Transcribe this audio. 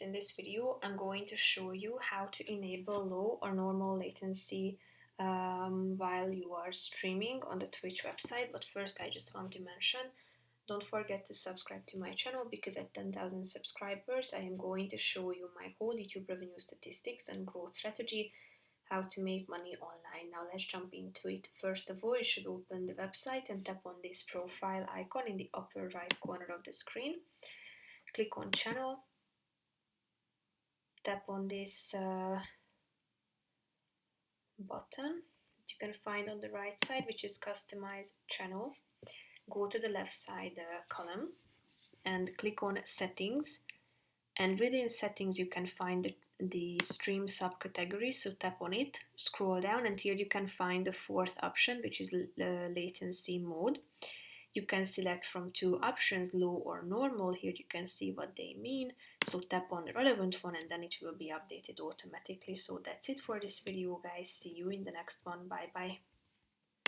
In this video, I'm going to show you how to enable low or normal latency while you are streaming on the Twitch website. But first, I just want to mention, don't forget to subscribe to my channel because at 10,000 subscribers, I am going to show you my whole YouTube revenue statistics and growth strategy, how to make money online. Now let's jump into it. First of all, you should open the website and tap on this profile icon in the upper right corner of the screen. Click on channel. Tap on this button you can find on the right side, which is customize channel. Go to the left side column and click on settings, and within settings you can find the stream subcategory, so tap on it, scroll down, and here you can find the fourth option, which is latency mode. You can select from two options, low or normal. Here you can see what they mean. So tap on the relevant one and then it will be updated automatically. So that's it for this video, guys. See you in the next one. Bye bye.